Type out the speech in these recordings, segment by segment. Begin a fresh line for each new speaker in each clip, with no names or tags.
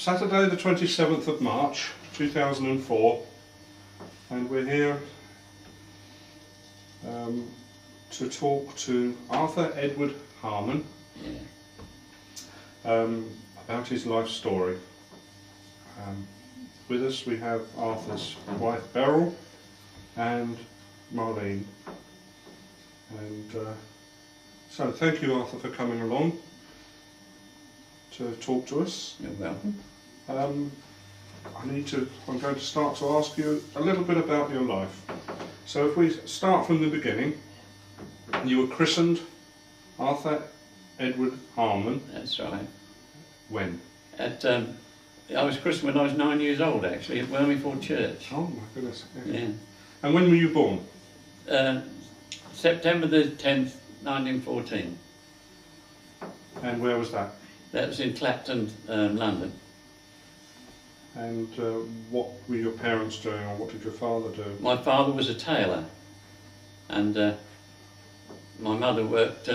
Saturday the 27th of March 2004, and we're here to talk to Arthur Edward Harman about his life story. With us we have Arthur's wife Beryl and Marlene, and so thank you, Arthur, for coming along to talk to us.
You're welcome.
I'm going to start to ask you a little bit about your life. So if we start from the beginning, you were christened Arthur Edward Harman.
That's right.
When?
I was christened when I was 9 years old, actually, at Wormingford Church.
Oh my goodness.
Yeah.
And when were you born?
September the 10th, 1914.
And where was that?
That was in Clapton, London.
And what were your parents doing, or what did your father do?
My father was a tailor, and my mother worked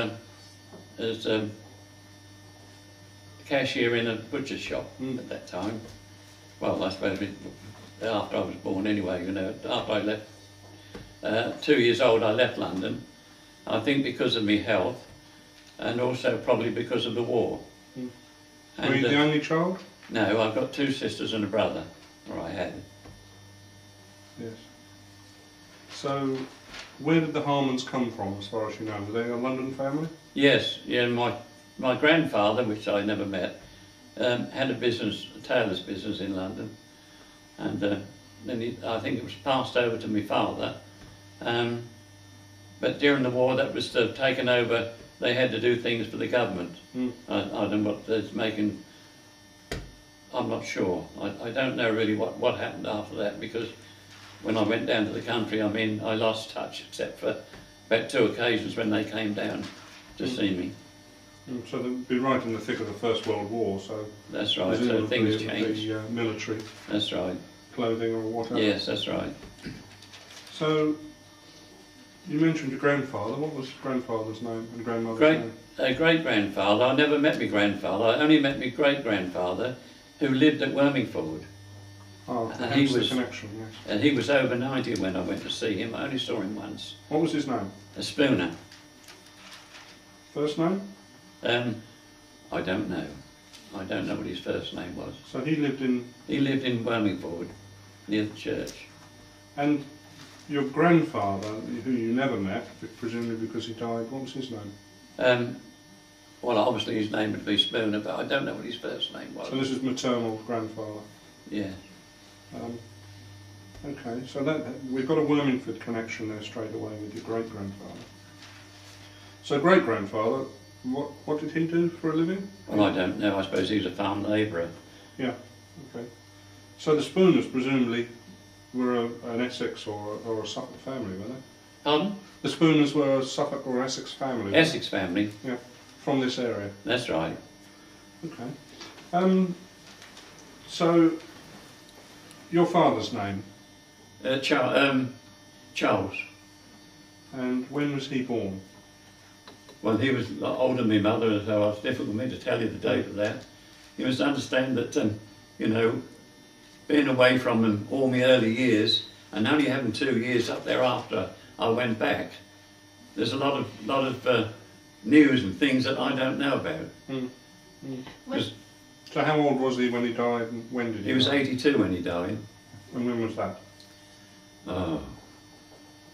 as a cashier in a butcher's shop at that time. Well, I suppose after I was born anyway, you know, after I left, 2 years old, I left London, I think because of my health, and also probably because of the war. And,
were you the only child?
No, I've got two sisters and a brother, or I had.
Yes. So, where did the Harmans come from, as far as you know? Were they a London family?
Yes, yeah. My grandfather, which I never met, had a business, a tailor's business in London, and then I think it was passed over to my father. But during the war, that was taken over. They had to do things for the government. I don't know what it's making. I'm not sure. I don't know really what happened after that, because when I went down to the country, I mean, I lost touch, except for about 2 occasions when they came down to see me.
So they'd be right in the thick of the First World War, so...
That's right, so things changed.
The military...
That's right.
Clothing or whatever.
Yes, that's right.
So, you mentioned your grandfather. What was your grandfather's name and grandmother's name?
Great-grandfather. I never met my grandfather. I only met my great-grandfather, who lived at Wormingford.
Oh,
and he was,
the connection, yes.
And he was over 90 when I went to see him. I only saw him once.
What was his name?
A Spooner.
First name?
I don't know. I don't know what his first name was.
So he lived in...
He lived in Wormingford, near the church.
And your grandfather, who you never met, presumably because he died, what was his name?
Well, obviously his name would be Spooner, but I don't know what his first name was.
So this is maternal grandfather?
Yeah.
Okay, so we've got a Wormingford connection there straight away with your great-grandfather. So great-grandfather, what did he do for a living?
Well, I don't know. I suppose he was a farm labourer.
Yeah, okay. So the Spooners presumably were an Essex or a Suffolk family, were they?
Pardon?
The Spooners were a Suffolk or Essex family?
Essex family.
Yeah, from this area?
That's right.
Okay. So, your father's name?
Charles.
And when was he born?
Well, he was a lot older than my mother, so it's difficult for me to tell you the date of that. You must understand that, you know, being away from him all my early years, and only having 2 years up there after I went back, there's a lot of news and things that I don't know about. So how old was he when he died, and when did he die? He was 82 when he died.
And when was that?
Oh,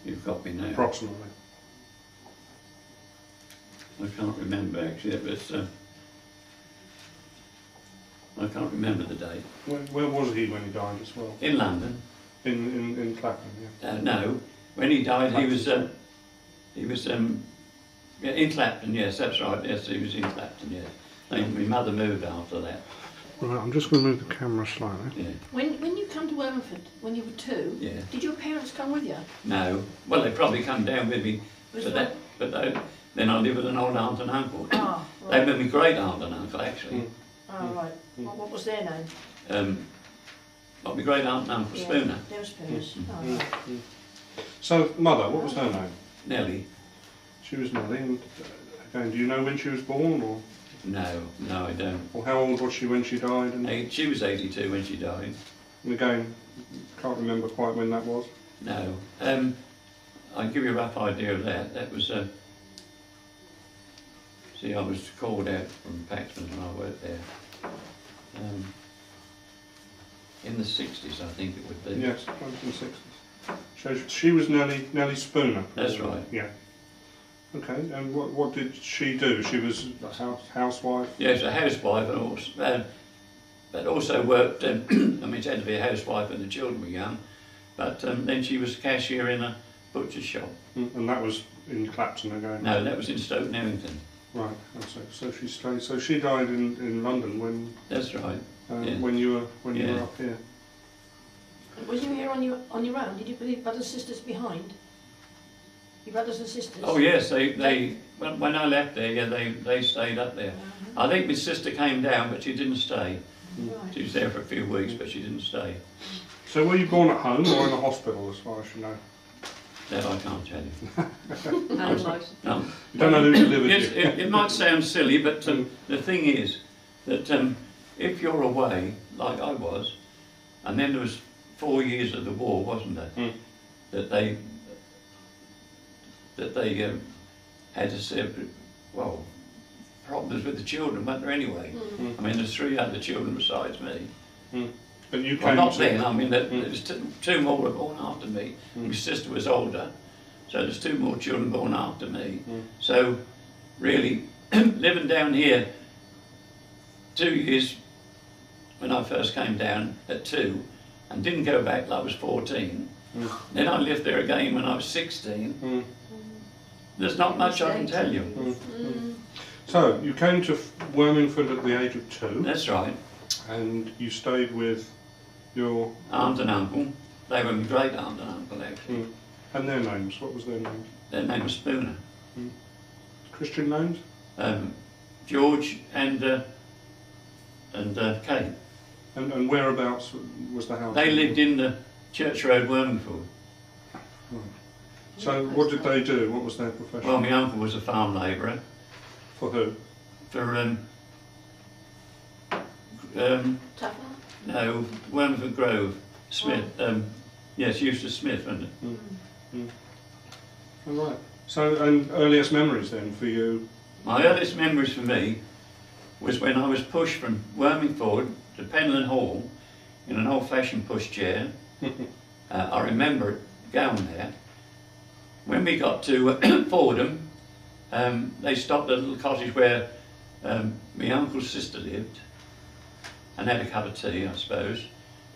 you've got me now.
Approximately.
I can't remember actually, but I can't remember the date.
Where was he when he died as well?
In London.
In Clapham, yeah.
No, when he died, he was yeah, in Clapton. Yes, that's right. Yes, he was in Clapton. Yes. My mother moved after that.
Right, I'm just going to move the camera slightly.
Yeah.
When you come to Wormingford, when you were 2,
yeah.
Did your parents come with you?
No. Well, they probably come down with me, then I live with an old aunt and uncle.
Ah, right.
They were my great aunt and uncle, actually.
Oh, right. What was their name?
My great aunt and uncle,
Yeah,
Spooner.
they were Spooners. Oh, right.
So, mother, what was her name?
Nellie.
She was Nellie, and again, do you know when she was born, or
No, I don't.
Well, how old was she when she died? And
She was 82 when she died.
again, can't remember quite when that was.
No. I can give you a rough idea of that. That was, see, I was called out from Paxman's when I worked there. In the 60s, I think it would be.
Yes, 1960s. So she was Nellie Spooner.
That's right.
Yeah. Okay, and what did she do? She was a housewife?
Yes, a housewife, and also, but also worked, I mean, she had to be a housewife when the children were young, but then she was a cashier in a butcher's shop.
And that was in Clapton again?
No, that was in Stoke Newington.
Right, so she stayed. So she died in London when.
That's right. Yeah.
When you were up here.
Was you here on your own? Did you leave brothers and sisters behind? Your brothers and sisters?
Oh yes, they when I left there, yeah, they stayed up there. I think my sister came down, but she didn't stay.
Right.
She was there for a few weeks, but she didn't stay.
So were you born at home or in a hospital, as far as you know?
That I can't tell you. No.
You don't know who delivered you?
It might sound silly, but the thing is that if you're away, like I was, and then there was 4 years of the war, wasn't there? That they had to say, well, problems with the children, weren't there anyway? I mean, there's 3 other children besides me.
But you
well, not then, I mean, there was 2 more were born after me. My sister was older, so there's 2 more children born after me. So, really, living down here, 2 years when I first came down at 2, and didn't go back till I was 14. Then I lived there again when I was 16. There's not much I can tell you.
So, you came to Wormingford at the age of 2.
That's right.
And you stayed with your...
aunt and uncle. They were my great aunt and uncle, actually.
And their names, what was their names?
Their name was Spooner.
Christian names?
George and Kate.
And whereabouts was the house?
They lived in the Church Road, Wormingford.
Right. So what did they do? What was their profession?
Well, my uncle was a farm labourer.
For who?
For
Tough
no, Wormingford Grove, Smith. Yes, Eustace Smith, wasn't it?
All right. So, and earliest memories then for you?
My earliest memories for me was when I was pushed from Wormingford to Penland Hall in an old-fashioned pushchair. I remember going there. When we got to Fordham, they stopped at a little cottage where my uncle's sister lived and had a cup of tea, I suppose.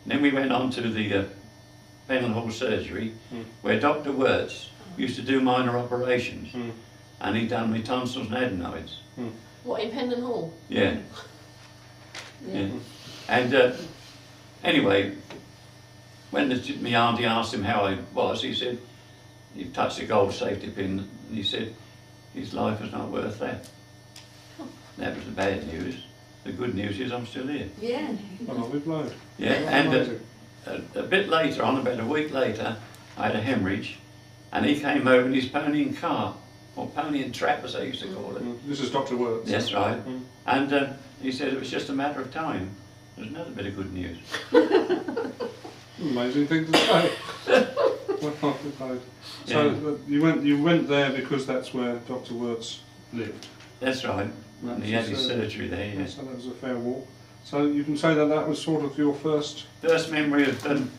And then we went on to the Penland Hall surgery where Dr. Wirtz used to do minor operations, and he'd done my tonsils and adenoids.
What, in Penland Hall?
Yeah. Yeah. And anyway, when my auntie asked him how I was, he said, he touched the gold safety pin, and he said, his life was not worth that. That was the bad news. The good news is I'm still here.
Yeah.
Oh, we've load.
Yeah, and a bit later on, about a week later, I had a hemorrhage, and he came over in his pony and cart, or pony and trap as they used to call it.
This is Dr. Wirtz.
That's right. And he said it was just a matter of time. There's another bit of good news.
Amazing thing to say. So you went there because that's where Dr. Wirtz lived.
That's right. And he had his surgery there, yeah.
So that was a fair walk. So you can say that that was sort of your first
memory of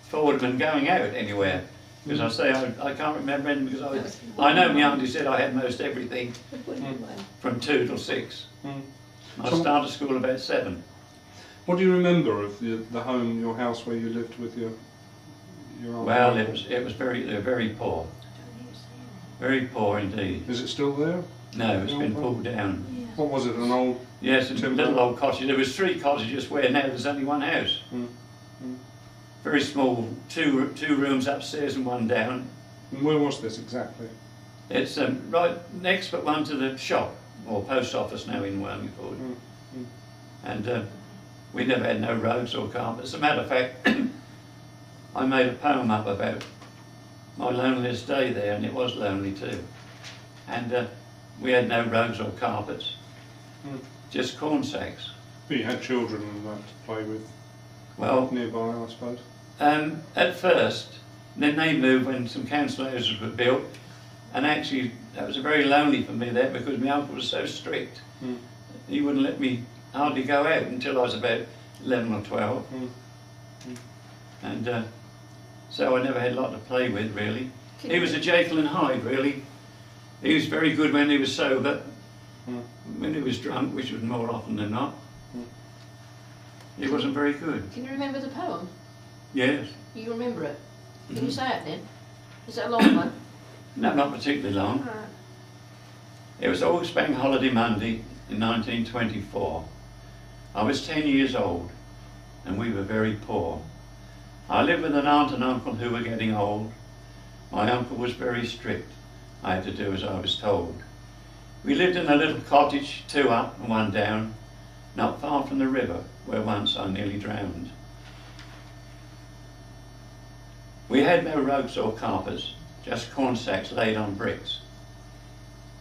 Fordham and going out anywhere. Because I say I can't remember anything, because I know my auntie said I had most everything from 2 till 6. I started school about 7.
What do you remember of the home, your house where you lived with your aunt?
Well, they were very poor. Very poor indeed.
Is it still there?
No, it's been pulled down.
What was it, an old...
Yes, a little old cottage. There was 3 cottages where now there's only 1 house. Very small, two rooms upstairs and 1 down.
And where was this exactly?
It's right next but one to the shop, or post office now in Wormingford. And we never had no roads or carpets. As a matter of fact, I made a poem up about my loneliest day there, and it was lonely too. And we had no roads or carpets.
Mm.
just corn sacks.
But you had children and that to play with
Well,
nearby, I suppose.
at first, then they moved when some council houses were built, and actually that was very lonely for me there because my uncle was so strict.
Mm.
He wouldn't let me hardly go out until I was about 11 or 12.
Mm. Mm.
And so I never had a lot to play with, really. He was a Jekyll and Hyde, really. He was very good when he was sober.
Mm.
When he was drunk, which was more often than not,
Mm.
he wasn't very good.
Can you remember the poem?
Yes.
You remember it? Can
Mhm.
you say it then? Is it a long one?
No, not particularly long.
Alright.
It was August Bank Holiday Monday in 1924. I was 10 years old and we were very poor. I lived with an aunt and uncle who were getting old. My uncle was very strict. I had to do as I was told. We lived in a little cottage, 2 up and 1 down, not far from the river where once I nearly drowned. We had no rugs or carpets, just corn sacks laid on bricks.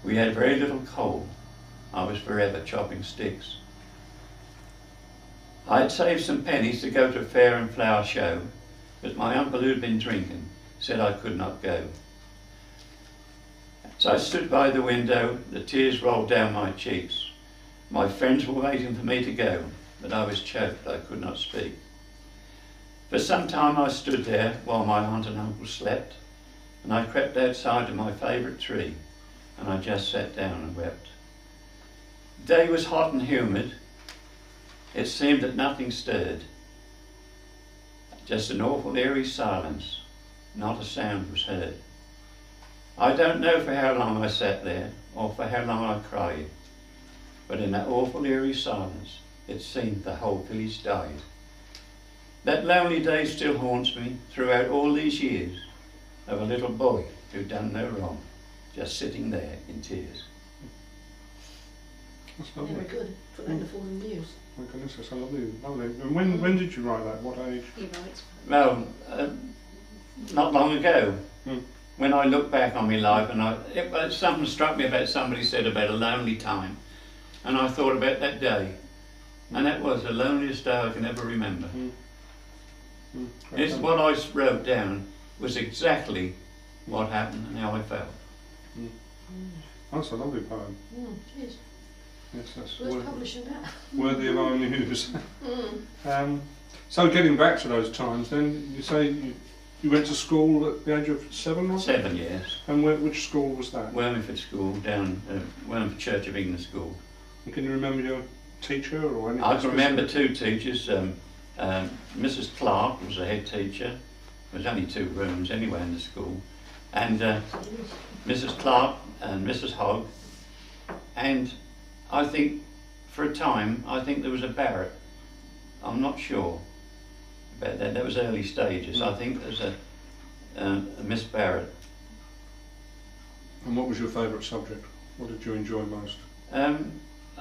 We had very little coal. I was forever chopping sticks. I had saved some pennies to go to a fair and flower show, but my uncle who'd been drinking said I could not go. So I stood by the window, the tears rolled down my cheeks. My friends were waiting for me to go, but I was choked, I could not speak. For some time I stood there while my aunt and uncle slept, and I crept outside to my favourite tree, and I just sat down and wept. The day was hot and humid. It seemed that nothing stirred. Just an awful eerie silence. Not a sound was heard. I don't know for how long I sat there, or for how long I cried, but in that awful eerie silence, it seemed the whole village died. That lonely day still haunts me throughout all these years of a little boy who'd done no wrong, just sitting there in tears.
That's lovely.
Very good. Put that in the Fordham News.
My goodness, that's so lovely. Lovely. And when did you write that? What age?
He writes.
Well, not long ago,
Hmm.
when I look back on my life, and something struck me about somebody said about a lonely time, and I thought about that day, and that was the loneliest day I can ever remember.
Mm. Mm.
It's what I wrote down was exactly what happened and how I felt.
That's a lovely poem.
Cheers.
Yes, that's
Who's publishing that?
worthy of our news.
Mm.
So getting back to those times, then you say you went to school at the age of 7, was it?
7 years.
And which school was that?
Wormingford School, down Wormingford Church of England School.
And can you remember your teacher or anything?
I can remember 2 teachers. Mrs. Clark was the head teacher. There was only 2 rooms anyway in the school. And Mrs. Clark and Mrs. Hogg. And I think for a time, I think there was a Barrett. I'm not sure about that. That was early stages. I think there's a Miss Barrett.
And what was your favourite subject? What did you enjoy most?
I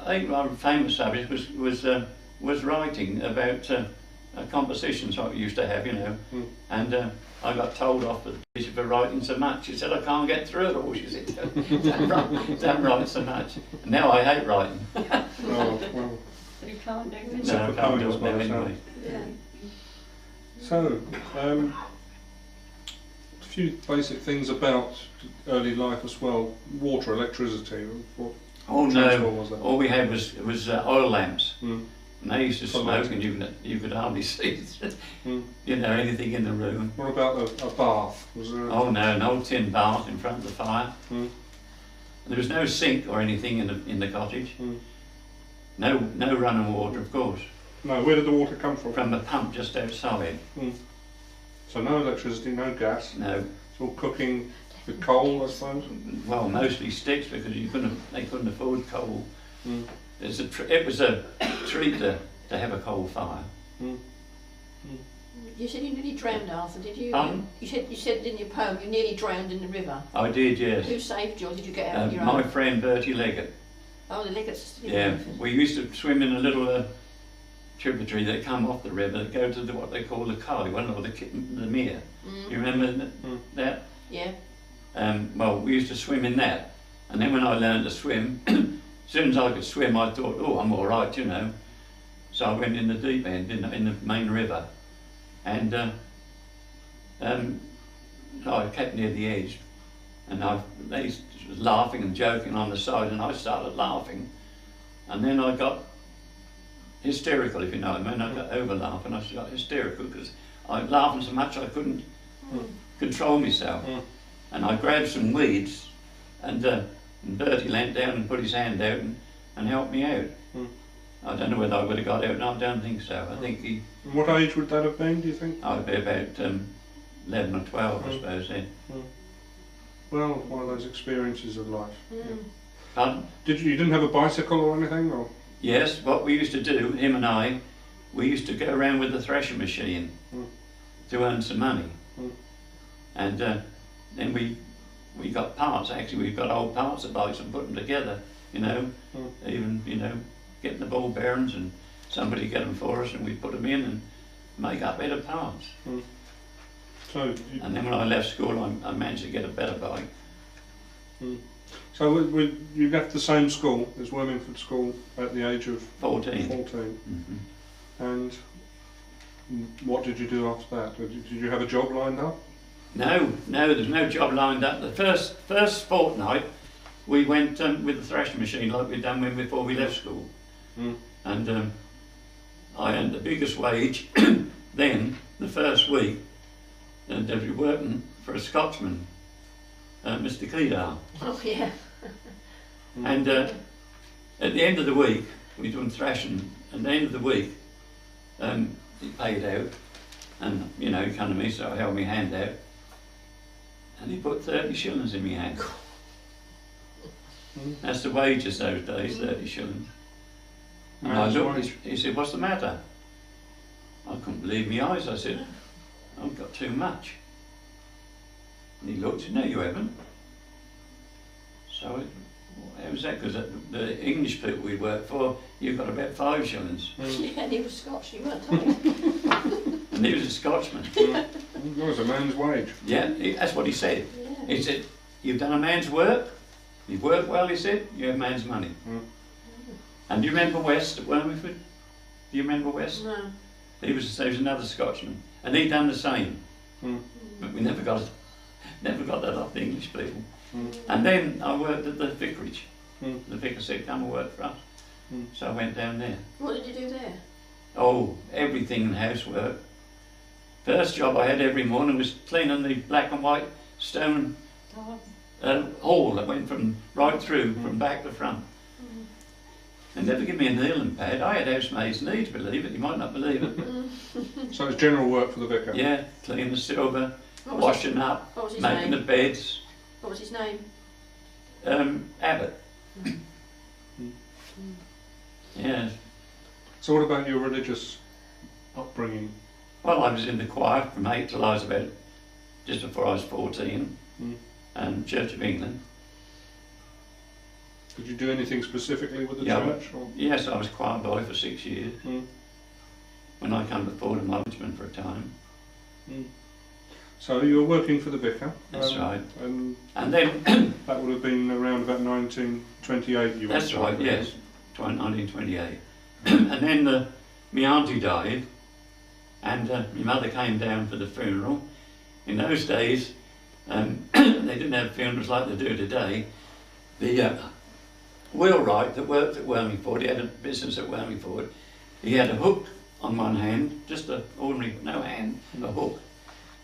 think my famous subject was writing about compositions like we used to have, you know.
Mm.
And I got told off the teacher for writing so much. She said, I can't get through it all. She said, don't write so much. And now I hate writing.
Oh, well,
You can't do it.
No, I
for
can't do
poems
it
by
now
the sound.
anyway.
Yeah.
so, a few basic things about early life as well. Water, electricity. What
Oh
transport
no,
was that?
all we had was oil lamps.
Mm.
And they used to
For
smoke
lighting.
and you could hardly see,
Mm.
you know, anything in the room.
What about a bath? Was there?
Oh no, an old tin bath in front of the fire.
Mm.
There was no sink or anything in the cottage.
Mm.
No running water, of course,
No. Where did the water come from?
from a pump just outside.
Mm. So no electricity, no gas.
No,
It's all cooking with coal, I suppose.
well, mostly sticks because they couldn't afford coal.
Mm.
It was a treat to have a coal fire.
Mm.
You said you nearly drowned, Arthur, did you? You said in your poem you nearly drowned in the river.
I did,
Who
yes.
saved you, or did you get out on your
My
own?
friend Bertie Leggett.
Oh, the Leggett's.
Yeah, we used to swim in a little tributary that come off the river that go to what they call the Kye, or the mere. You remember that?
Yeah.
Well, we used to swim in that, and then when I learned to swim, as soon as I could swim, I thought, oh, I'm all right, you know. So I went in the deep end, in the main river, and I kept near the edge, and they was laughing and joking on the side, and I started laughing, and then I got hysterical, if you know what I mean. I got over laughing, I got hysterical because I was laughing so much I couldn't control myself. And I grabbed some weeds, and Bertie leant down and put his hand out and helped me out. I don't know whether I would have got out, no, I don't think so. I think he...
What age would that have been, do you think?
I would be about 11 or 12, I suppose, then.
Well, one of those experiences of life.
Pardon?
You didn't have a bicycle or anything, or?
Yes, what we used to do, him and I, we used to go around with the threshing machine to earn some money. And then we got parts, actually we got old parts of bikes and put them together, you know, even, you know, getting the ball bearings, and somebody get them for us and we put them in and make up better parts.
And
then when I left school, I managed to get a better bike.
So you left the same school as Wormingford School at the age of
14.
14. And what did you do after that? Did you have a job lined up?
No, there's no job lined up. The first fortnight we went with the threshing machine like we'd done before we left school. And I earned the biggest wage then, the first week, and I was working for a Scotsman, Mr. Kedar.
Oh, yeah.
And at the end of the week, we done thrashing, and at the end of the week, he paid out, and, you know, he come to me, so I held my hand out, and he put 30 shillings in my hand. That's the wages those days, 30 shillings. And I looked, he said, what's the matter? I couldn't believe my eyes. I said, I've got too much. And he looked, no, you haven't. So how was that? Because the English people we worked for, you got about 5 shillings.
Yeah, and he was Scotch, you weren't, he?
And he was a Scotsman.
That was a man's wage.
Yeah, that's what he said.
Yeah.
He said, you've done a man's work, you've worked well, he said, you have man's money. And do you remember West at Wormingford? Do you remember West?
No.
He was another Scotsman, and he done the same. But we never got that off the English people. And then I worked at the vicarage. The vicar said, come and work for us. So I went down there.
What did you do there?
Oh, everything in housework. First job I had every morning was cleaning the black and white stone hall that went right through from back to front. They never give me a kneeling pad. I had housemaid's knees, believe it. You might not believe it.
So it's general work for the vicar?
Yeah, cleaning the silver, washing up, making the beds.
What was his name?
Athur. Yeah.
So what about your religious upbringing?
Well, I was in the choir from 8 till I was about just before I was 14, Church of England.
Did you do anything specifically with the
Yeah,
church? Or?
Yes, I was choir boy for 6 years. When I came to Fordham, I was for a time.
So you were working for the vicar?
That's right.
And
then
that would have been around about 1928 you
that's
went
right,
to,
yes, 1928. And then my auntie died, and my mother came down for the funeral. In those days, they didn't have funerals like they do today. The wheelwright that worked at Wormingford, he had a business at Wormingford, he had a hook on one hand, just an ordinary, no hand, a hook.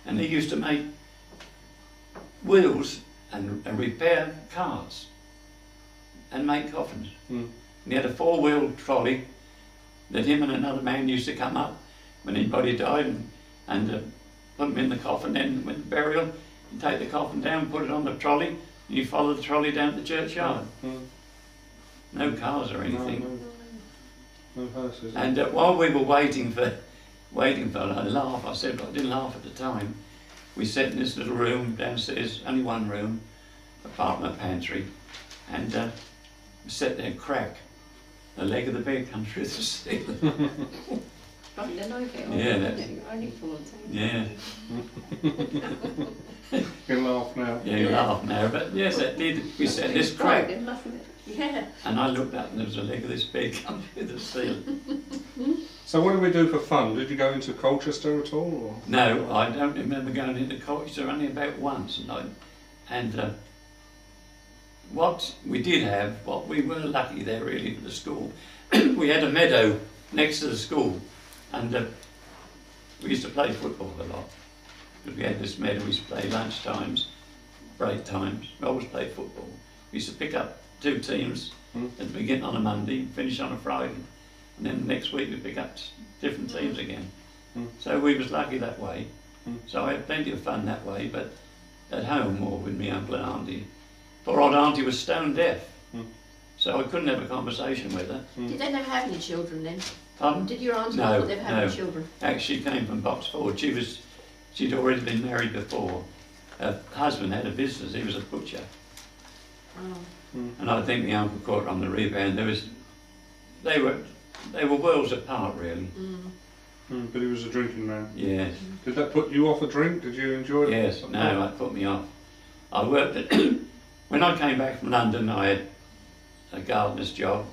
And he used to make wheels and repair cars and make coffins. And he had a 4-wheel trolley that him and another man used to come up when anybody died and put them in the coffin. Then with the burial, you take the coffin down, put it on the trolley, and you follow the trolley down to the churchyard. No cars or anything.
No hearses.
And while we were waiting for I laugh. I said, but I didn't laugh at the time. We sat in this little room downstairs, only one room, apart from a pantry, and we sat there and crack. The leg of the bed come through the ceiling.
Right, then I get on.
Yeah,
Yeah,
that's-
you're only 14.
Yeah,
You can laugh now.
yeah, you laugh now, but yes, it did. We set this
It's
crack,
then, mustn't it?
Yeah.
and I looked up and there was a leg of this big coming through the ceiling.
So what did we do for fun? Did you go into Colchester at all? Or?
No, I don't remember going into Colchester only about once, and what we did have, what we were lucky there really for the school, we had a meadow next to the school, and we used to play football a lot. Because we had this meadow, we used to play lunch times, break times, we always played football. We used to pick up 2 teams at the beginning on a Monday, finish on a Friday, and then the next week we pick up different teams again. So we was lucky that way. So I had plenty of fun that way, but at home or with my uncle and auntie, poor old auntie was stone deaf, so I couldn't have a conversation with her.
Did they never have any children then?
Pardon?
Did your auntie
No,
know they've had any children?
Actually, she came from Boxford. She'd already been married before. Her husband had a business. He was a butcher,
Oh.
and I think the uncle caught her on the rebound. They were worlds apart, really.
But he was a drinking man.
Yes,
Did that put you off a drink? Did you enjoy it?
yes. No, that put me off. I worked at when I came back from London. I had a gardener's job,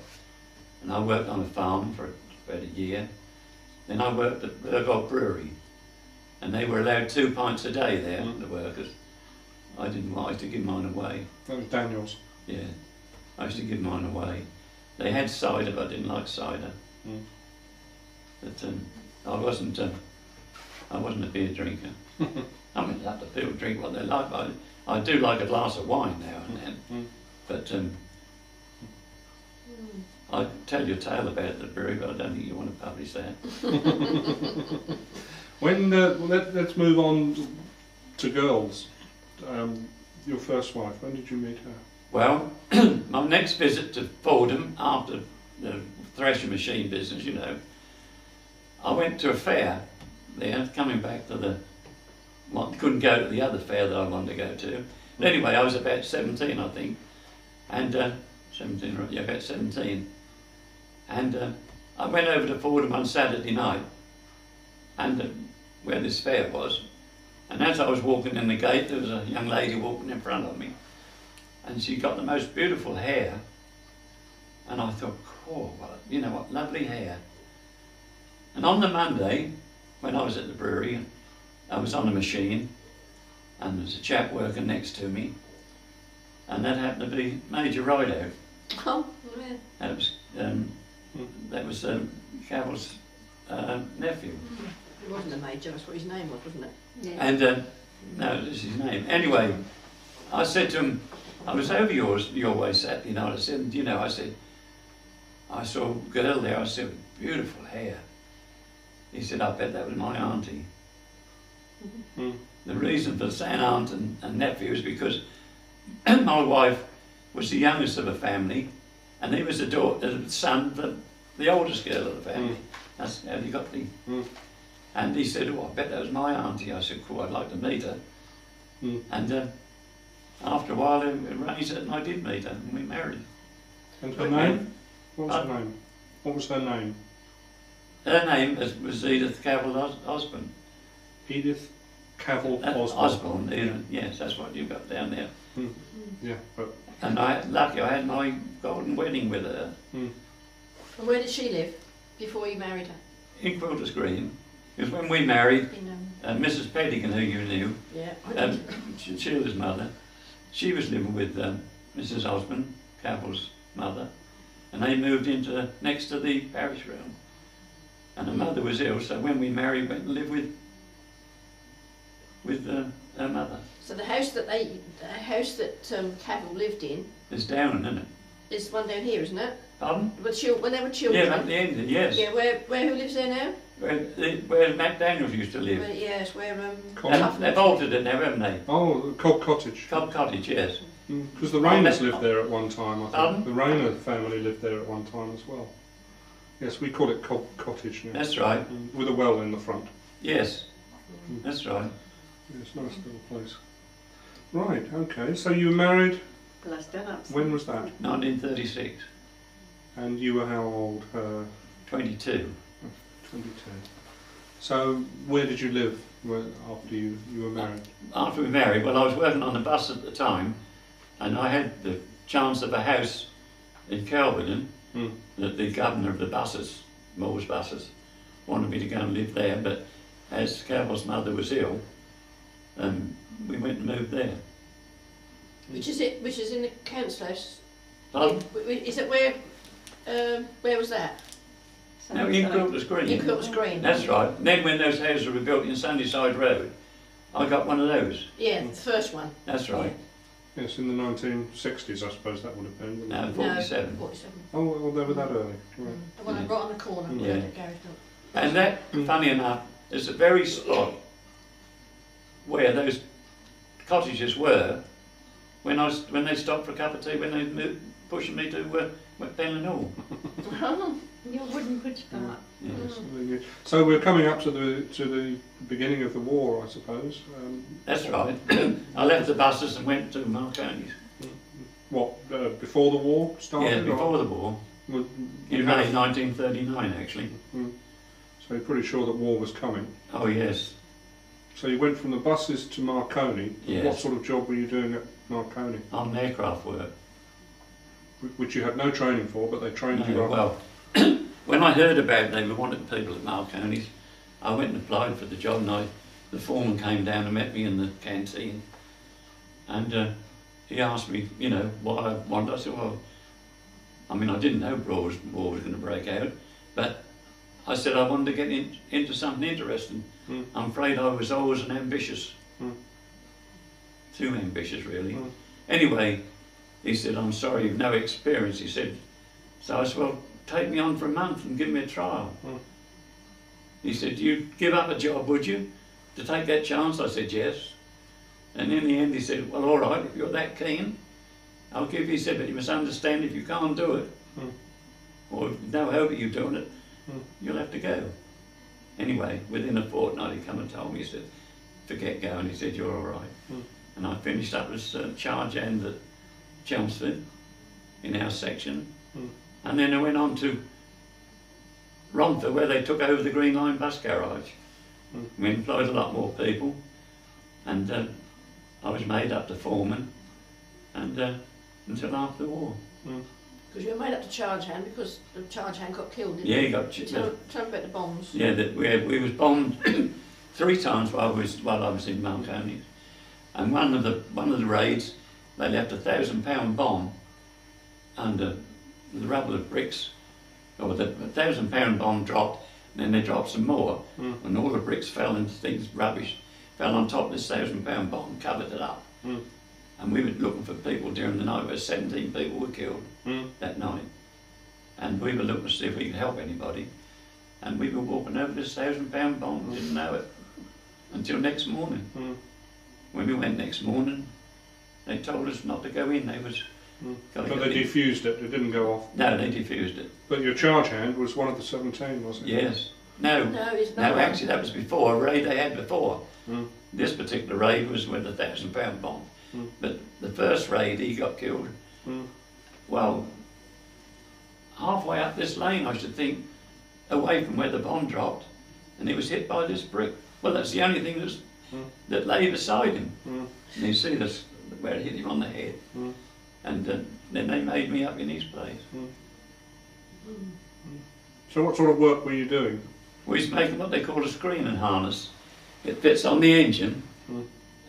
and I worked on a farm for about a year. Then I worked at Burgold Brewery, and they were allowed 2 pints a day there, the workers. I didn't like to give mine away.
That was Daniel's.
Yeah, I used to give mine away. They had cider, but I didn't like cider. But I wasn't a beer drinker. I mean, let the people drink what they like, but I do like a glass of wine now and then. But I'd tell you a tale about the brewery, but I don't think you want to publish that.
When let's move on to girls. Your first wife. When did you meet her?
Well, my next visit to Fordham, after the threshing machine business, you know, I went to a fair there, coming back to couldn't go to the other fair that I wanted to go to. But anyway, I was about 17, I think, and 17, yeah, about 17. And I went over to Fordham on Saturday night, and where this fair was, and as I was walking in the gate, there was a young lady walking in front of me, and she got the most beautiful hair, and I thought, oh, what lovely hair. And on the Monday, when I was at the brewery, I was on a machine, and there was a chap working next to me, and that happened to be Major Rideout.
Oh, yeah.
That was Cavill's nephew.
It wasn't a major, that's what his name was, wasn't it?
Yeah.
And, no, this is his name. Anyway, I said to him, I was over your way Saturday night. I said, I saw a girl there, I said, beautiful hair. He said, I bet that was my auntie. The reason for saying aunt and nephew is because my wife was the youngest of the family, and he was the son, the oldest girl of the family. That's how he got the... And he said, oh, I bet that was my auntie. I said, cool, I'd like to meet her. And after a while, it arranged it, and I did meet her, and we married.
And her name? What was her name? What was her name?
Her name was Edith Cavell Osborne.
Edith Cavell
Osborne, yes, that's what you've got down there.
Yeah, but...
And I had my golden wedding with her.
And where did she live before you married her?
In Quilter's Green. Because when we married,
In,
Mrs. Pedigan, who you knew,
yeah.
Sheila's mother, she was living with Mrs. Osborne, Cavell's mother, and they moved into next to the parish room. And her mother was ill, so when we married, went and lived with her mother.
So the house that Cavell lived in
It's down, isn't it?
is one down here, isn't it?
Pardon?
When they were children.
Yeah, at the end, yes.
Yeah, who lives there now?
Where Matt Daniels used to live.
Yes, where
They've altered it now, haven't they?
Oh, Cobb Cottage.
Cobb Cottage, yes.
Because the Rayners lived there at one time, I think.
Pardon?
The Rayner family lived there at one time as well. Yes, we call it Cobb Cottage now.
That's right.
With a well in the front.
Yes, that's right.
Yes, nice little place. Right, okay. So you were married,
Glastonbury.
when was that?
1936,
And you were how old?
22.
2010. So where did you live after you were married?
After we married, well, I was working on a bus at the time, and I had the chance of a house in Kelvedon that the governor of the buses, Moore's buses, wanted me to go and live there, but as Carol's mother was ill, we went and moved there.
Which is it? Which is in the council house?
Pardon?
Is it where was that?
No, in Quilter's Green.
In Quilter's Green.
That's right. And then when those houses were built in Sunnyside Road, I got one of those.
Yeah, the first one.
That's right.
Yes, in the 1960s, I suppose that would have been. Wouldn't
No,
it?
47.
No, 47.
Oh, well, they were that early. Right.
The one right on the corner.
Yeah.
That garage built.
And that, funny enough, is the very spot where those cottages were when they stopped for a cup of tea, when they moved, pushing me to Penland Hall.
Oh,
Your wooden bridge part.
Yes.
So we're coming up to the beginning of the war, I suppose.
That's right. I left the buses and went to Marconi's.
What, before the war started?
Yeah, before the war. In May 1939, actually.
So you're pretty sure that war was coming.
Oh, yes.
So you went from the buses to Marconi.
Yes.
What sort of job were you doing at Marconi?
On aircraft work.
Which you had no training for, but they trained you up.
Well, when I heard about they were wanting people at Marconi's, I went and applied for the job, and the foreman came down and met me in the canteen, and he asked me, you know, what I wanted. I said, well, I mean, I didn't know war was going to break out, but I said I wanted to get into something interesting. I'm afraid I was always an ambitious, too ambitious really. Anyway, he said, I'm sorry, you've no experience. He said, so I said, well, take me on for a month and give me a trial. He said, you'd give up a job, would you, to take that chance? I said, yes. And in the end, he said, well, all right, if you're that keen, I'll give you. He said, but you must understand, if you can't do it, or if no hope of you doing it, you'll have to go. Anyway, within a fortnight, he come and told me, he said, forget going. He said, you're all right. And I finished up as charge hand at Chelmsford in our section. And then I went on to Romford, where they took over the Green Line bus garage. We employed a lot more people, and I was made up to foreman, and until after the war.
Because you were made up to charge hand because the charge hand got killed, didn't
Yeah,
he?
he got
Tell me about the bombs.
Yeah, we was bombed 3 times while I was in Marconi, and one of the raids they left a £1,000 bomb under the rubble of bricks, or the £1,000 bomb dropped, and then they dropped some more, and all the bricks fell into things, rubbish, fell on top of this £1,000 bomb, covered it up. And we were looking for people during the night, where 17 people were killed that night. And we were looking to see if we could help anybody. And we were walking over this £1,000 bomb, didn't know it, until next morning. When we went next morning, they told us not to go in. They was
But they defused it, it didn't go off.
No, they defused it.
But your charge hand was one of the 17, wasn't it?
Yes. No,
it's not.
no, actually that was before, a raid they had before. This particular raid was with a £1,000 bomb. But the first raid, he got killed. Well, halfway up this lane, I should think, away from where the bomb dropped, and he was hit by this brick. Well, that's the only thing that lay beside him. And you see this, where it hit him on the head. And then they made me up in his place.
So what sort of work were you doing?
We was making what they call a screening harness. It fits on the engine,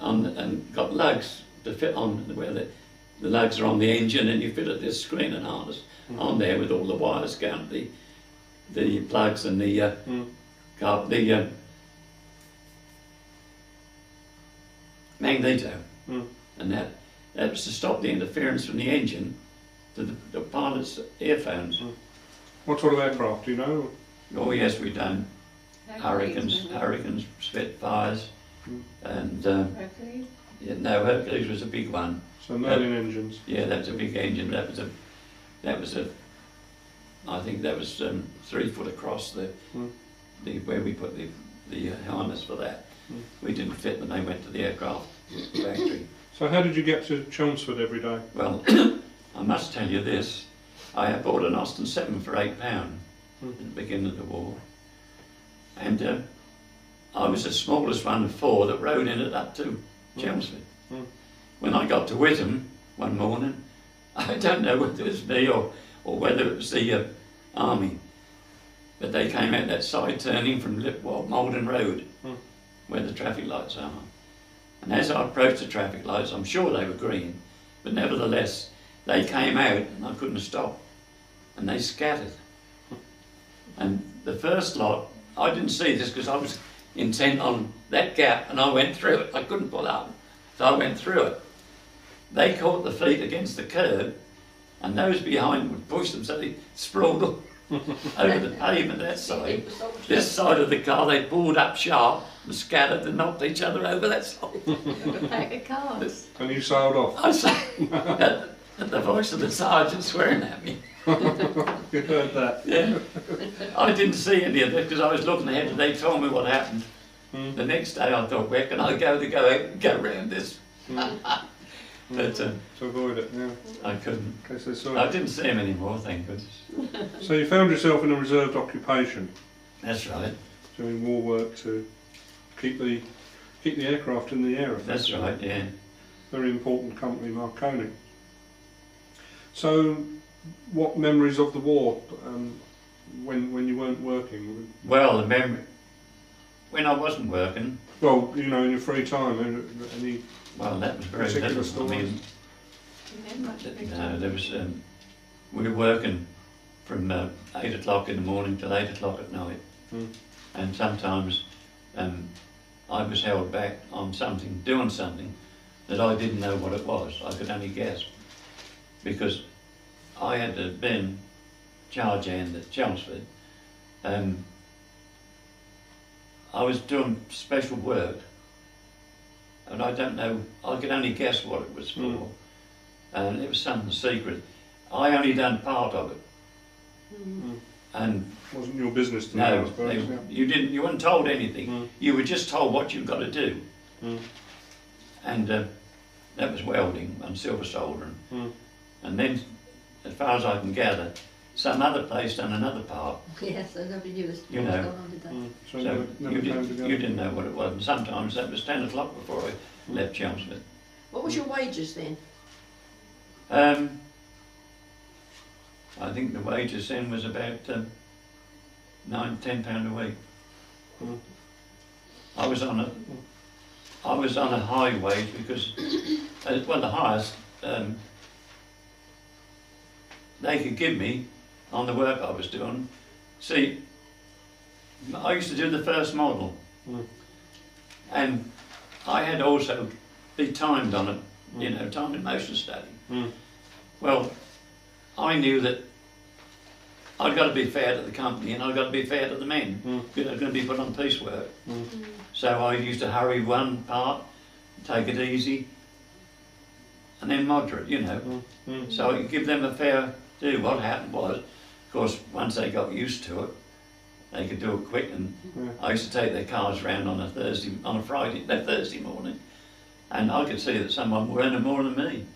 and got lugs to fit on where the lugs are on the engine, and you fit this screening harness on there with all the wires going to the plugs and the magneto, and that was to stop the interference from the engine to the pilot's earphones.
What sort of aircraft, do you know?
Oh yes, we've done Hurricanes, Spitfires, and
Hercules?
yeah, no, Hercules was a big one.
So Merlin engines.
Yeah, that was a big engine. That was a I think that was 3 foot across the where we put the harness for that. We didn't fit when they went to the aircraft factory.
So how did you get to Chelmsford every day?
Well, I must tell you this. I bought an Austin 7 for £8 at the beginning of the war. And I was the smallest one of 4 that rode in it up to Chelmsford. When I got to Whittam one morning, I don't know whether it was me or whether it was the army, but they came out that side turning from Malden Road, where the traffic lights are. And as I approached the traffic lights, I'm sure they were green, but nevertheless, they came out and I couldn't stop. And they scattered. And the first lot, I didn't see this because I was intent on that gap and I went through it. I couldn't pull up, so I went through it. They caught the feet against the curb and those behind would push them, so they sprawled over the pavement that side. This side of the car, they pulled up sharp and scattered and knocked each other over that side.
A pack of cards.
And you sailed off.
I say, at the voice of the sergeant swearing at me.
You heard that?
Yeah. I didn't see any of it because I was looking ahead and they told me what happened. The next day I thought, where can I go to go out and go round this? But
to avoid it, yeah.
I couldn't.
In case they saw
I
it.
didn't see him anymore, thank goodness.
So you found yourself in a reserved occupation,
That's right.
doing war work to keep the aircraft in the air.
That's right, yeah.
Very important company, Marconi. So, what memories of the war when you weren't working?
Well, the memory, when I wasn't working,
Well, you know, in your free time, any
well, that was very
particular
little. I
stories?
mean,
Much bigger.
no, there was, we were working from 8 o'clock in the morning till 8 o'clock at night. And sometimes I was held back on something, doing something that I didn't know what it was. I could only guess. Because I had been charge hand at Chelmsford. I was doing special work. And I don't know, I could only guess what it was for. And it was something secret. I only done part of it. And
wasn't your business to know, I
no,
suppose, yeah.
you weren't told anything. You were just told what you've got to do. And that was welding and silver soldering. And then, as far as I can gather, some other place done another part.
Yes, I never knew was
You know.
going on today.
So
So
never
you,
came together.
you didn't know what it was. And sometimes that was 10 o'clock before I left Chelmsford.
What was your wages then?
I think the wages then was about £9–10 a week. I was on a high wage because, well, the highest they could give me on the work I was doing. See, I used to do the first model, and I had also be timed on it, you know, time and motion study. Well, I knew that I'd got to be fair to the company and I'd got to be fair to the men, because I was going to be put on piecework. So I used to hurry one part, take it easy, and then moderate, you know. So I could give them a fair do. What happened was, of course, once they got used to it, they could do it quick. And I used to take their cars round on a Thursday morning, and I could see that someone were earning more than me.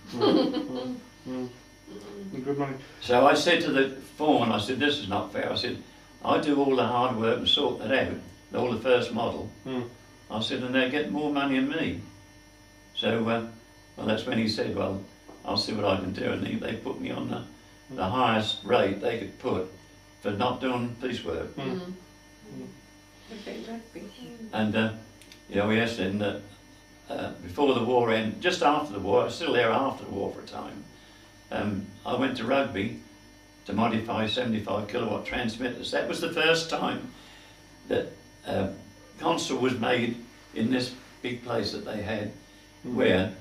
Good money.
So I said to the foreman, I said, this is not fair. I said, I do all the hard work and sort that out, all the first model. I said, and they get more money than me. So, well, that's when he said, well, I'll see what I can do. And they put me on the highest rate they could put for not doing piecework. And, you know, yes, and before the war ended, just after the war, I was still there after the war for a time, I went to Rugby to modify 75 kilowatt transmitters. That was the first time that console was made in this big place that they had, where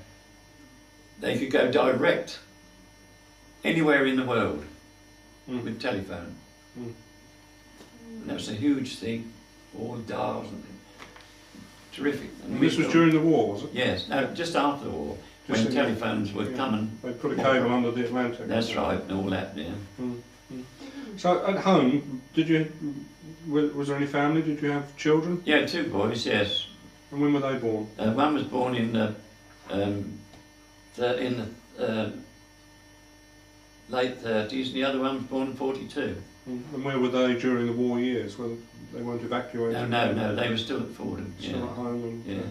they could go direct anywhere in the world with telephone. And that was a huge thing, all dials and terrific.
And this was during the war, was it?
Yes, no, just after the war,
Just
when
in-
telephones were coming.
They put a cable under the Atlantic.
That's right, and all that, yeah.
So at home, was there any family? Did you have children?
Yeah, 2 boys, yes.
And when were they born?
One was born in the late 30s, and the other one was born in 42.
And where were they during the war years when they weren't evacuated?
No, they were still at Fordham.
Still
Yeah.
at home, and
Yeah.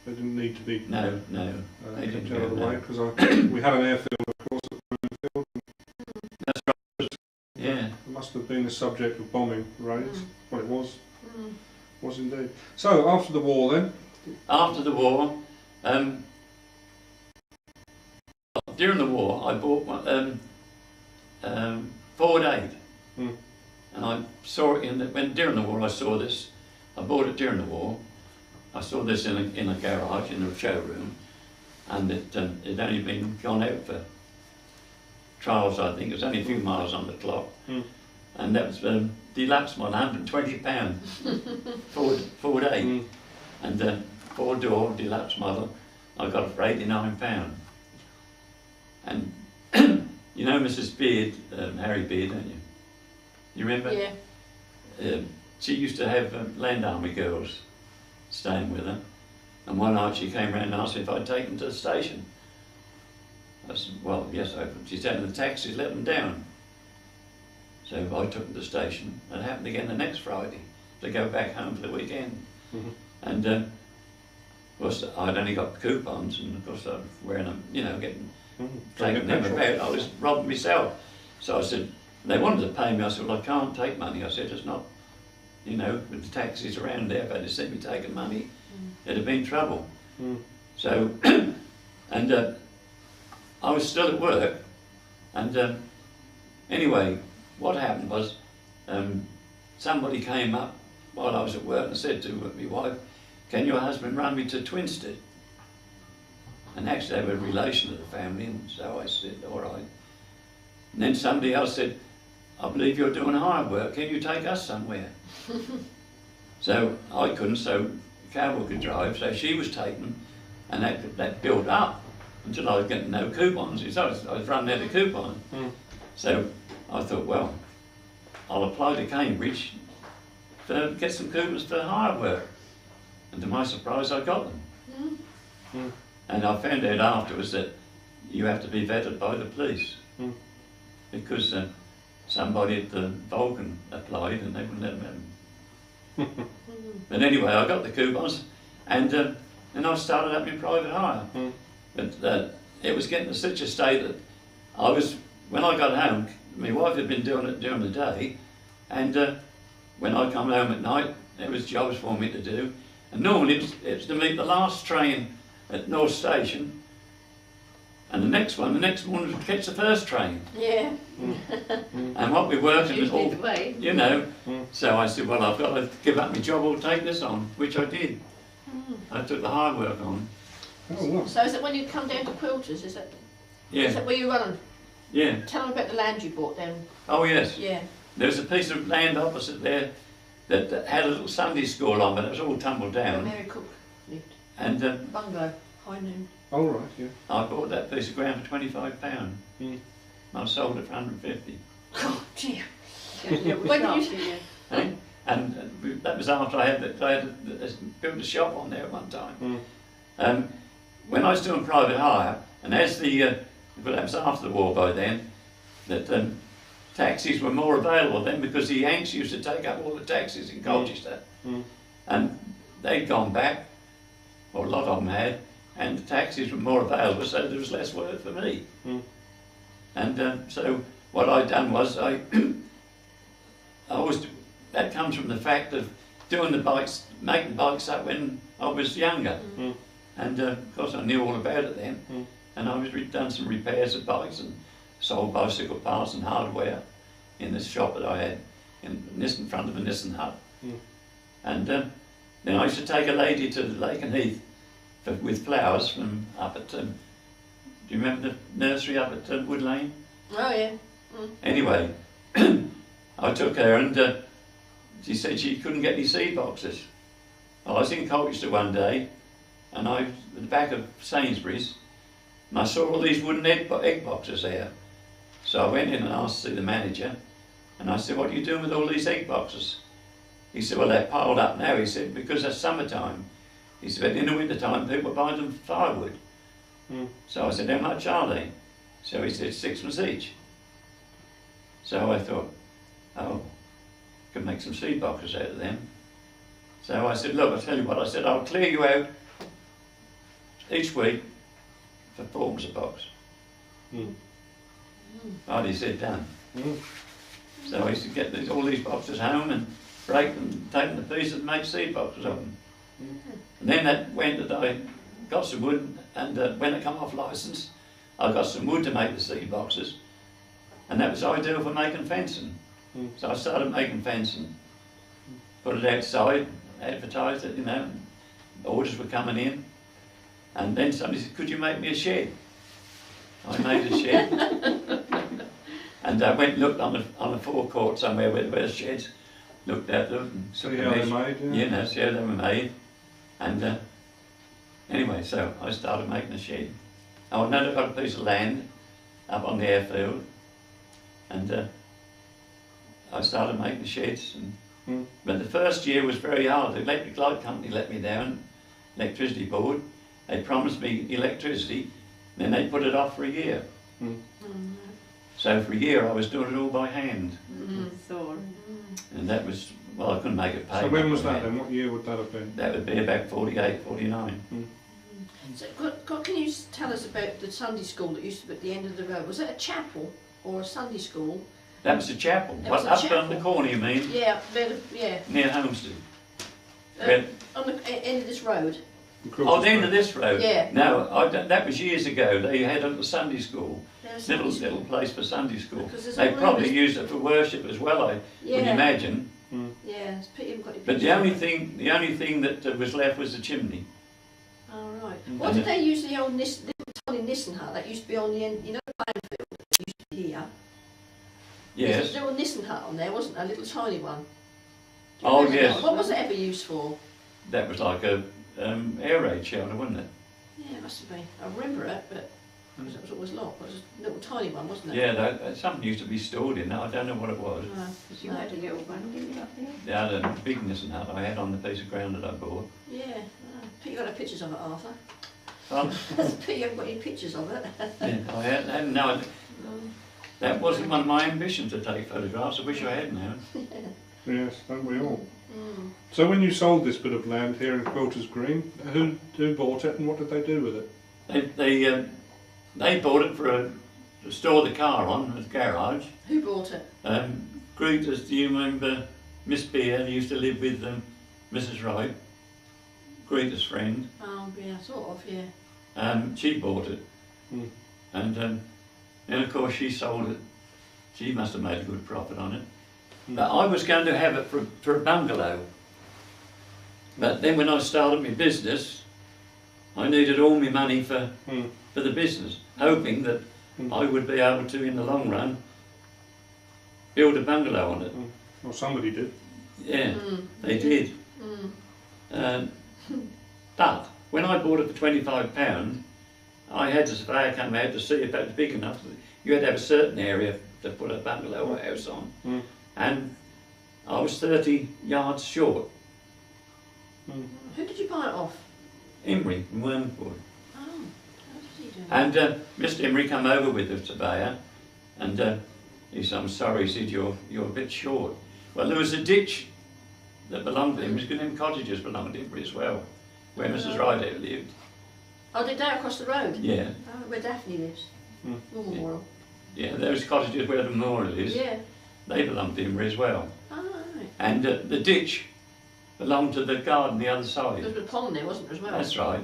they didn't need to be
No, they
kept
didn't
out of the
go,
way
no.
because we had an airfield, of course, at Wormingford.
That's right. Yeah.
It must have been the subject of bombing raids. Well, it was indeed. So after the war, then.
After the war, during the war, I bought one, Ford 8. And I saw it during the war. I saw this. I bought it during the war. I saw this in a garage in a showroom, and it only been gone out for trials. I think it was only a few miles on the clock, and that was deluxe model, £120. Ford 8, and 4-door deluxe model. I got it for £89. And you know Mrs. Beard, Harry Beard, don't you? You remember?
Yeah.
She used to have Land Army girls staying with her, and one night she came round and asked me if I'd take them to the station. I said, well, yes, I would. She said, in the taxis, let them down. So I took them to the station, and it happened again the next Friday to go back home for the weekend. And of course, I'd only got coupons, and of course I was wearing them, you know, taking them about. I was robbing myself. So I said, they wanted to pay me. I said, well, I can't take money. I said, it's not, you know, with the taxis around there, if they'd seen me taking money, it'd have been trouble. So, and I was still at work, and anyway, what happened was somebody came up while I was at work and said to my wife, can your husband run me to Twinstead? And actually they were a relation of the family, and so I said, all right. And then somebody else said, I believe you're doing hire work, can you take us somewhere? So I couldn't, so Carol could drive, so she was taken, and that built up until I was getting no coupons. I was running out of coupons. So I thought, well, I'll apply to Cambridge to get some coupons for hire work. And to my surprise, I got them. And I found out afterwards that you have to be vetted by the police. Because somebody at the Vulcan applied and they wouldn't let them have them. But anyway, I got the coupons, and then I started up in private hire. But it was getting to such a state that when I got home, my wife had been doing it during the day, and when I come home at night, there was jobs for me to do. And normally it was to meet the last train at North Station, and the next one was to catch the first train.
Yeah.
And what we worked in was all,
Usually the way.
you know. So I said, well, I've got to give up my job or take this on, which I did. I took the hard work on.
Oh, well.
So is it when you come down to Quilters, is that
Yeah,
where you're running?
yeah.
Tell them about the land you bought down.
Oh, yes.
Yeah.
There's a piece of land opposite there that had a little Sunday school on, but it was all tumbled
Where
down.
Mary Cook lived.
And
Bungalow, High Noon.
All right, yeah.
I bought that piece of ground for £25. I sold it for 150.
Oh dear.
When
When
you...
you...
Eh? And that was after I had built a shop on there at one time. When I was doing private hire, and as well, that was after the war by then, that taxis were more available then because the Yanks used to take up all the taxis in Colchester. And they'd gone back, or a lot of them had, and the taxis were more available, so there was less work for me. And so what I'd done was that comes from the fact of doing the bikes, making bikes up when I was younger. And of course I knew all about it then. And I was done some repairs of bikes and sold bicycle parts and hardware in this shop that I had in front of a Nissan hut. And then I used to take a lady to the Lake and Heath with flowers from up at, do you remember the nursery up at Wood Lane?
Oh yeah.
Anyway, I took her, and she said she couldn't get any seed boxes. Well, I was in Colchester one day, and I was at the back of Sainsbury's, and I saw all these wooden egg boxes there. So I went in and asked to see the manager, and I said, what are you doing with all these egg boxes? He said, well, they're piled up now, he said, because it's summertime. He said, but in the winter time, people buy them for firewood. So I said, how much are they? So he said, 6 each. So I thought, oh, could make some seed boxes out of them. So I said, look, I'll tell you what, I said, I'll clear you out each week for £4 a box.
Mm.
Right, he said, done.
Mm.
So I used to get all these boxes home and break them, take them to pieces and make seed boxes of them.
Mm.
And then that went that I got some wood, and when it come off licence, I got some wood to make the seed boxes, and that was ideal for making fencing.
Mm.
So I started making fencing, put it outside, advertised it, you know, orders were coming in, and then somebody said, could you make me a shed? I made a shed, and I went and looked on the forecourt somewhere where the sheds, looked at them, and
See how they're made, yeah.
you know, see how they were made, and anyway, so I started making a shed. I now got a piece of land up on the airfield, and I started making sheds. And, but the first year was very hard. The electric light company let me down, electricity board. They promised me electricity, then they put it off for a year. So for a year I was doing it all by hand. And that was, well, I couldn't make it pay.
So when was that then? What year would that have been?
That would be about 48, 49.
So, can you tell us about the Sunday school that used to be at the end of the road? Was it a chapel or a Sunday school?
That was the chapel.
That was
What,
a
up on
chapel.
the corner, you mean?
Yeah, yeah.
Near Homestead.
On the end of this road.
Oh, the end of this road?
Yeah.
No, that was years ago. They had a Sunday school. Little place for Sunday school. They probably used it for worship as well, I would imagine.
Yeah, it's pity you haven't got any
But
pictures.
the only thing that was left was the chimney.
Oh, right. What did they use the old little tiny Nissan hut that used to be on the end, you know, the field that used to be here?
Yes.
There was a little Nissan hut on there, wasn't there? A little tiny one. Do you
Oh,
remember
yes.
that? What was it ever used for?
That was like a air raid shelter, wasn't it?
Yeah, it must have been. I remember it, but it was always locked. It was a little tiny one, wasn't it?
Yeah, something used to be stored in that. I don't know what it was.
No,
You had a little one, didn't you, up there?
The other big Nissan hut I had on the piece of ground that I bought.
Yeah, no. Pity you got no pictures of it, Arthur.
Well,
Pity you haven't got any pictures of it.
yeah, I had no. That wasn't one of my ambitions to take photographs. I wish I had now.
Yes, don't we all? So when you sold this bit of land here in Quilters Green, who bought it and what did they do with it?
They bought it to store the car on, the garage.
Who bought it?
Greeters, do you remember Miss Beer, who used to live with Mrs. Wright? Greeters' friend.
Oh, yeah, sort of, yeah.
She bought it. And then of course she sold it. She must have made a good profit on it. But I was going to have it for a bungalow. But then when I started my business, I needed all my money for the business, hoping that I would be able to, in the long run, build a bungalow on it.
Well, somebody did.
Yeah, they did. But when I bought it for £25, I had the surveyor come out to see if that was big enough. You had to have a certain area to put a bungalow or house on. And I was 30 yards short.
Who did you buy it off?
Emery from Wormingford.
Oh, how did he do?
And Mr. Emery come over with the surveyor, and he said, "I'm sorry," he said, "you're a bit short." Well, there was a ditch that belonged to him, because them cottages belonged to Emery as well, where Mrs. Rideout lived.
Oh, did they across the road?
Yeah,
Oh, where Daphne lives. Memorial.
yeah, those cottages where the memorial is,
Yeah.
they belonged to Emery as well.
Oh, right.
And the ditch belonged to the garden the other
There
side.
was a pond there, wasn't there, as well?
That's right.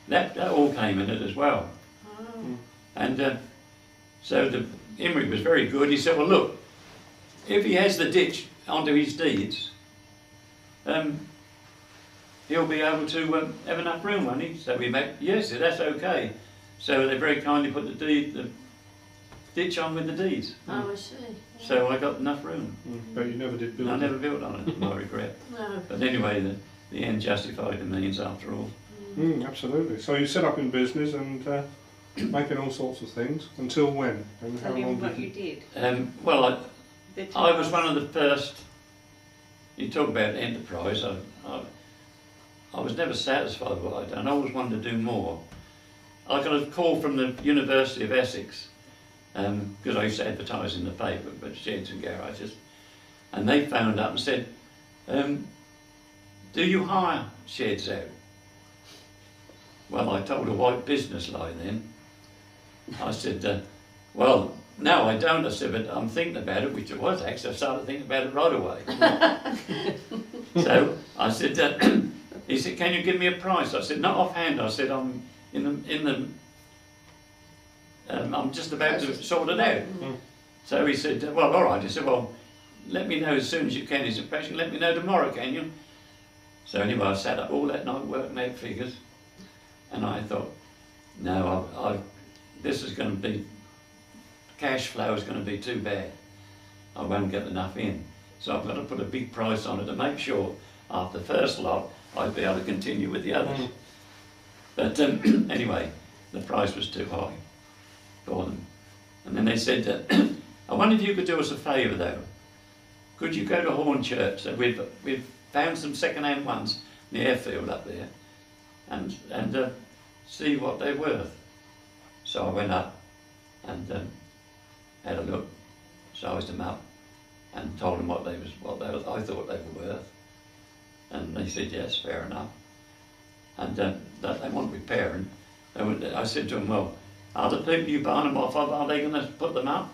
That all came in it as well.
Oh.
And so the Emery was very good. He said, "Well, look, if he has the ditch onto his deeds, he'll be able to have enough room, won't he?" So we met, yes, that's okay. So they very kindly put the ditch on with the deeds.
Oh, I see.
So I got enough room.
But you never did build
I
it.
never built on it, to my regret.
No.
But anyway, the end justified the means after all.
Absolutely. So you set up in business and making all sorts of things. Until when? And how
Tell him
long
what
did
you
you...
did.
Well,
Bit
I
of
was one of the first. You talk about enterprise. I was never satisfied with what I'd done. I always wanted to do more. I got a call from the University of Essex, because I used to advertise in the paper, but sheds and garages, and they phoned up and said, do you hire sheds out? Well, I told a white business lie then. I said, well, no, I don't. I said, but I'm thinking about it, which it was actually. I started thinking about it right away. So I said, he said, can you give me a price? I said, not offhand. I said, I'm I'm just about to sort it out. So he said, well, all right. He said, well, let me know as soon as you can. His impression, let me know tomorrow, can you? So anyway, I sat up all that night working out figures, and I thought, no, this is going to be, cash flow is going to be too bad. I won't get enough in. So I've got to put a big price on it to make sure after the first lot I'd be able to continue with the others. But anyway, the price was too high for them. And then they said, I wonder if you could do us a favour though. Could you go to Hornchurch? So we've found some second-hand ones in the airfield up there and see what they're worth. So I went up and had a look, sized them up, and told them what I thought they were worth. And they said yes, fair enough. And that they want repairing. I said to them, well, are the people you buying them off of, are they going to put them up?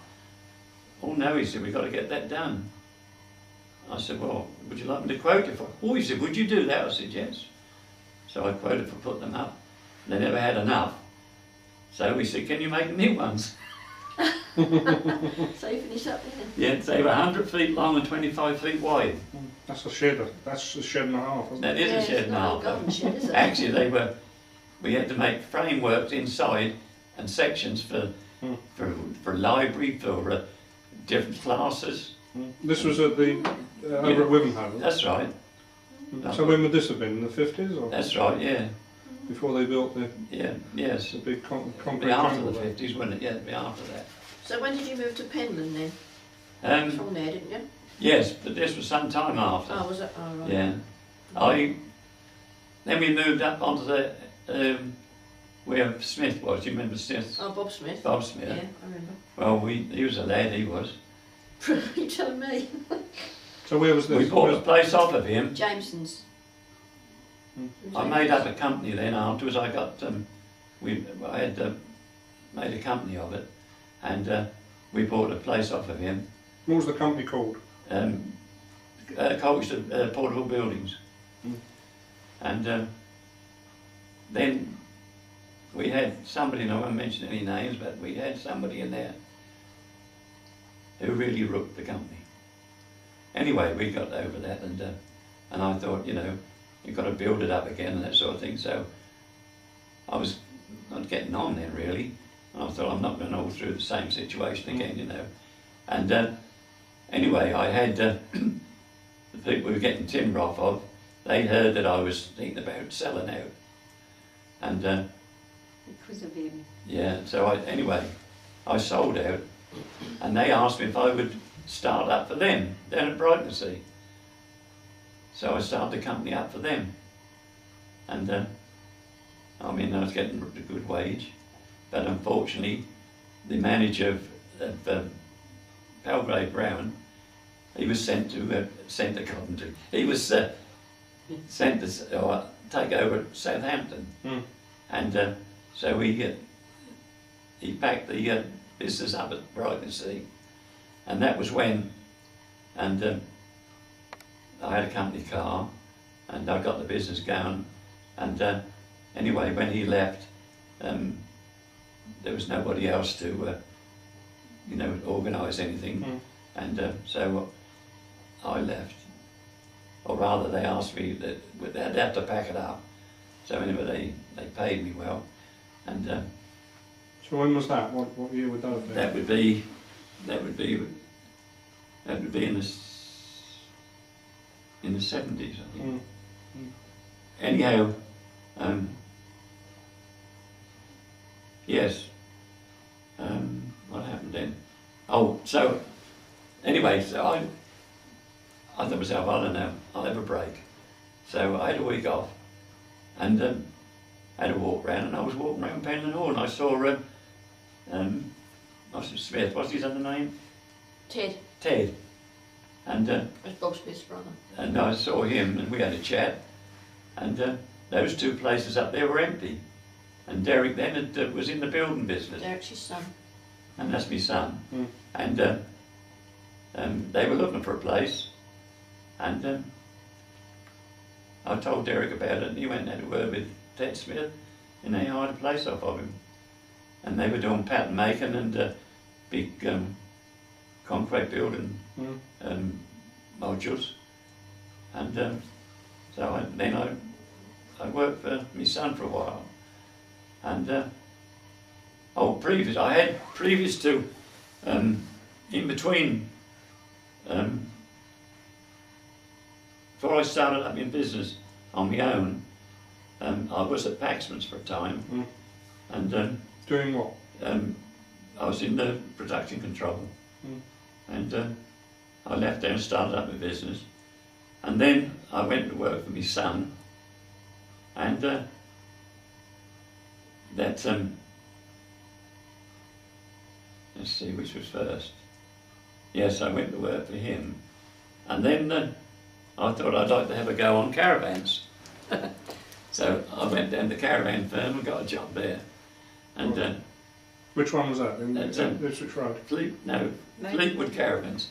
Oh no, he said, we've got to get that done. I said, well, would you like me to quote it for? Oh, he said, would you do that? I said, yes. So I quoted for putting them up. They never had enough. So he said, can you make new ones?
So you finish up then?
Yeah, they were 100 feet long and 25 feet wide.
That's a shed and a half, isn't it?
That is a shed and a half.
Garden shed, is it?
Actually, we had to make frameworks inside and sections for library, for different classes.
This was at the over at Wormingford.
That's right.
So when would this have been? In the 50s, or
That's right, yeah.
before they built the
Yes.
big concrete
Be after
jungle
the
there?
50s, wouldn't it? Yeah, it'd be after that.
So when did you move to Penland then? From there, didn't you?
Yes, but this was some time after.
Oh, was it? Oh, right.
Yeah. Then we moved up onto the where Smith was. Do you remember Smith?
Oh, Bob Smith.
Bob Smith.
Yeah, I remember.
Well, he was a lad. He was.
You're telling me.
So where was this?
We bought a place off of him.
Jameson's.
I made up a company then afterwards. I got I had made a company of it, and we bought a place off of him.
What was the company called?
Colchester Portable Buildings. And then we had somebody, and I won't mention any names, but we had somebody in there who really rooked the company. Anyway, we got over that, and I thought, you've got to build it up again and that sort of thing. So I was not getting on then really, and I thought I'm not going to go through the same situation again, And anyway, I had the people we were getting timber off of. They heard that I was thinking about selling out, and
Because of him.
yeah. So I sold out, and they asked me if I would start up for them down at Brightonsea. So I started the company up for them, and I was getting a good wage, but unfortunately, the manager of Palgrave Brown, he was sent to Coventry. He was sent to take over Southampton, and so he packed the business up at Brightonsea, and that was when, and I had a company car, and I got the business going, and anyway, when he left, there was nobody else to, organise anything, and so I left, or rather they asked me that they'd have to pack it up. So anyway, they paid me well, and
So when was that? What year would that have been?
that would be in the 70s, I think. Anyhow, yes. What happened then? Oh, so anyway, so I thought to myself, I don't know, I'll have a break. So I had a week off, and I had a walk round, and I was walking around Penland Hall, and I saw Smith. What's his other name?
Ted.
Ted. And
That's Bob Smith's brother.
and I saw him, and we had a chat. And those two places up there were empty. And Derek then was in the building business,
Derek's his son.
and that's my son.
Mm.
And they were looking for a place, and I told Derek about it, and he went and had a word with Ted Smith, and they hired a place off of him. And they were doing pattern making and big concrete building modules. And so I worked for my son for a while. And previous to, in between, before I started up in business on my own, I was at Paxman's for a time. And
Doing what?
I was in the production control. And I left there and started up my business. And then I went to work for my son. And let's see which was first. Yes, I went to work for him. And then I thought I'd like to have a go on caravans. So I went down to the caravan firm and got a job there. And
Which one was that? In
That's,
Ipswich Road?
Fleetwood Caravans,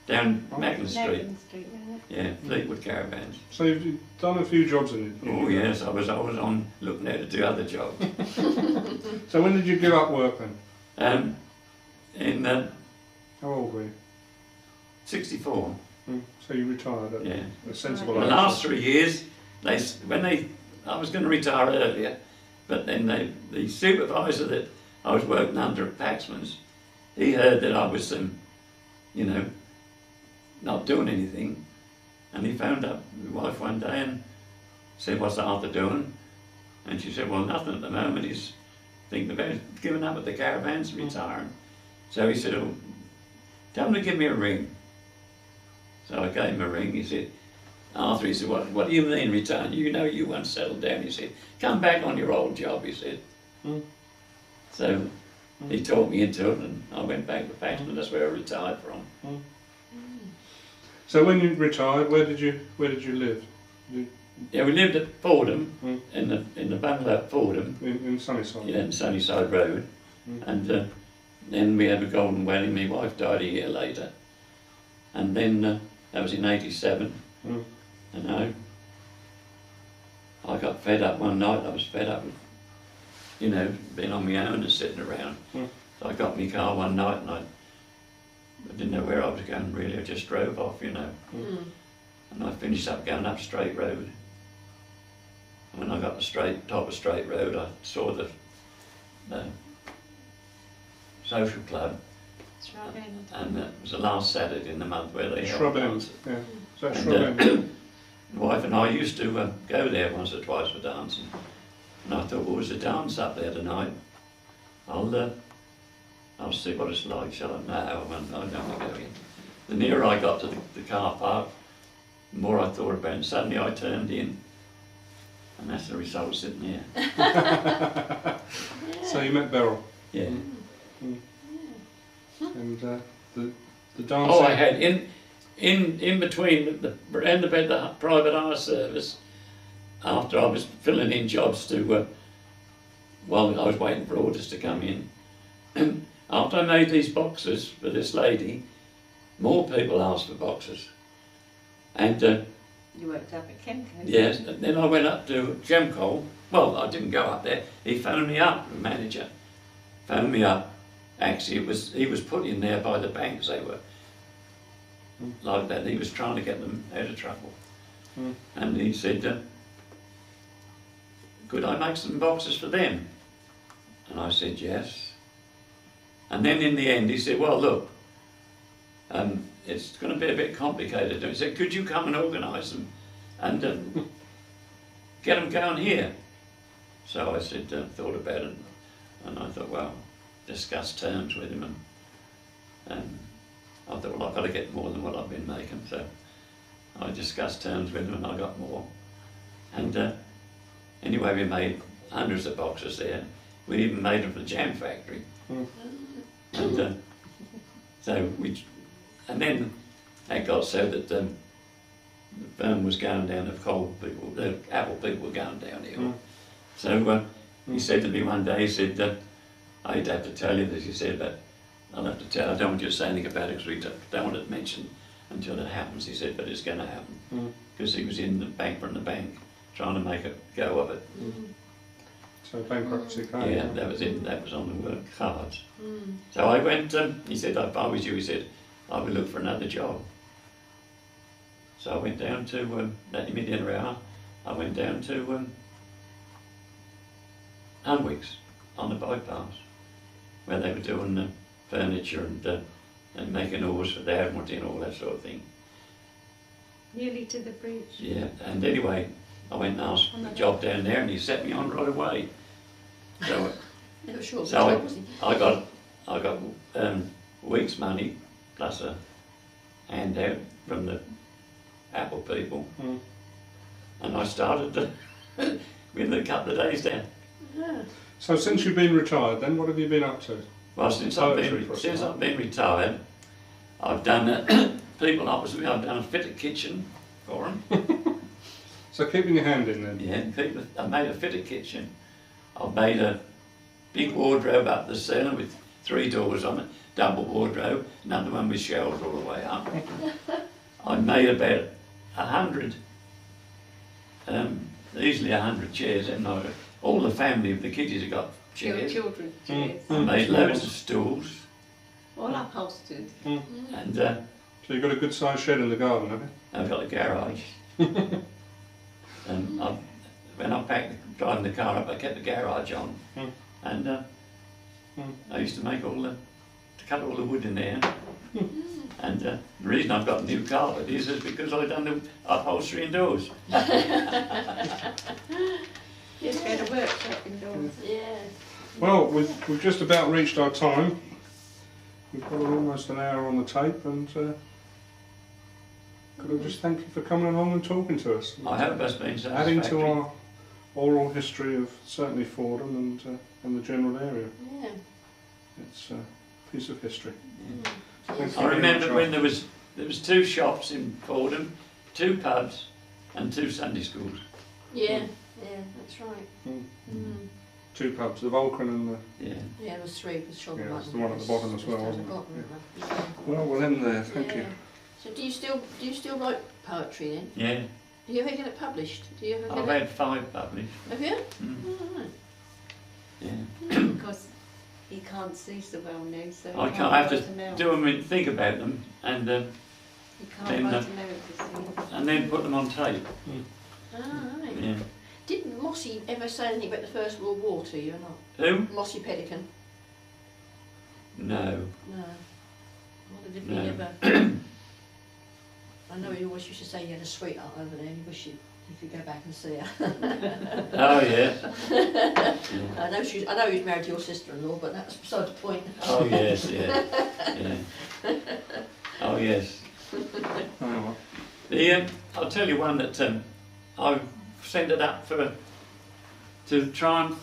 down Macklin Street.
Macklin Street, wasn't it?
Yeah, Fleetwood Caravans.
So you've done a few jobs in it?
Oh yes, I was on looking there to do other jobs.
So when did you give up work then?
In
How old were you?
64.
So you retired at
Yeah.
a sensible
The
age?
last 3 years, I was going to retire earlier, but then the supervisor that I was working under at Paxman's, he heard that I was, not doing anything, and he phoned up my wife one day and said, "What's Arthur doing?" And she said, "Well, nothing at the moment. He's thinking about giving up at the caravans and retiring." So he said, "Oh, tell him to give me a ring." So I gave him a ring. He said, "Arthur," he said, what do you mean retiring? You know you won't settle down." He said, "Come back on your old job," he said. So he talked me into it, and I went back to Paxman. That's where I retired from.
So when you retired, where did you live?
Yeah, we lived at Fordham, in the bungalow at Fordham,
In Sunnyside?
in Sunnyside Road. And then we had a golden wedding. My wife died a year later. And then that was in 87. And I got fed up one night. I was fed up with, being on my own and sitting around. So I got my car one night and I didn't know where I was going really. I just drove off, And I finished up going up Straight Road. And when I got to top of Straight Road, I saw the social club.
Shrub End.
And it was the last Saturday in the month where they held
Shrub End,
dances.
yeah. Is that
And,
Shrub End?
My wife and I used to go there once or twice for dancing. And I thought, well, there's a dance up there tonight. I'll see what it's like, shall I? No, I don't want to go in. The nearer I got to the car park, the more I thought about it. And suddenly I turned in. And that's the result sitting here.
So you met Beryl,
Yeah.
and the dance.
Oh, I had in between the end about the private eye service, after I was filling in jobs to while I was waiting for orders to come in. And after I made these boxes for this lady, more people asked for boxes. And
You worked up at Kemco.
yes, and then I went up to Gemcol. Well, I didn't go up there. He phoned me up, the manager phoned me up. Actually, he was put in there by the banks. They were like that. He was trying to get them out of trouble. And he said, "Could I make some boxes for them?" And I said, "Yes." And then in the end, he said, "Well, look, it's going to be a bit complicated." He said, "Could you come and organise them and get them going here?" So I said, thought about it, and I thought, well, discuss terms with him, and I thought, well, I've got to get more than what I've been making. So I discussed terms with him, and I got more. And anyway, we made hundreds of boxes there. We even made them for the jam factory. And so and then it got so that the firm was going down, the apple people were going downhill. So he said to me one day, he said, I'd have to tell you this, he said, but I'll have to tell, I don't want you to say anything about it because we don't want it mentioned until it happens, he said, but it's going to happen. Because he was in the bank from the bank, trying to make a go of it.
So bankruptcy came.
Yeah, that was on the work cards. So I went, he said, if I was you, he said, I would look for another job. So I went down to, that me dinner hour, I went down to Hunwick's on the bypass, where they were doing the furniture and making orders for the Admiralty and all that sort of thing.
Nearly to the bridge.
Yeah, and anyway, I went and asked for a job down there and he set me on right away. So,
Never sure.
so I got a week's money plus a handout from the Apple people, and I started within a couple of days down.
Yeah.
So since you've been retired, then what have you been up to?
Well, since I've been retired, I've done people opposite me. I've done a fitted kitchen for them.
So keeping your hand in then.
Yeah, I made a fitted kitchen. I've made a big wardrobe up the cellar with 3 doors on it, double wardrobe, another one with shelves all the way up. I made about 100, easily 100 chairs, and all the family of the kiddies have got chairs.
Children, chairs.
I made loads of stools,
All upholstered.
and
So you've got a good sized shed in the garden, have you?
I've got a garage. And when I driving the car up, I kept the garage on, and I used to make to cut all the wood in there. And the reason I've got a new carpet is because I've done the upholstery indoors.
Yes, we had a workshop indoors.
Yeah.
Well, we've just about reached our time. We've got almost an hour on the tape, and could I just thank you for coming along and talking to us?
I hope that's been
Adding
satisfactory.
to our oral history of certainly Fordham and the general area.
Yeah.
It's a piece of history. Thank you
I
very
remember
much,
when there was 2 shops in Fordham, 2 pubs, and 2 Sunday schools.
Yeah. Yeah. That's right.
2 pubs, the Vulcan and the...
Yeah.
Yeah, there was 3 with Shog.
Yeah, there's the one at the bottom as well,
Just
wasn't
down
there?
the bottom, isn't there?
Well, we'll end there, thank you.
Yeah. So do you still write poetry then?
Yeah.
Do you ever get it published? Do you ever get
I've
it?
had 5 published.
Have you?
Mm.
Oh, right.
Yeah.
Because he can't see so well now, so
I
he
can't have
write
to
them out.
do them and think about them, and
He
then,
can't write them out, you see.
and then put them on tape.
Ah, right.
Yeah.
Did Mossy ever say anything about the First World War to you or not?
Who?
Mossy Pelican?
No.
No. What did he
No.
ever... I know he always used to say he had a sweetheart over there and he wished you could go back and see her.
Oh yes.
I know he was married to your sister-in-law, but that's beside the point.
Oh yes, yeah. Yeah. Oh yes.
Oh, well.
I'll tell you one that I've sent it up to Triumph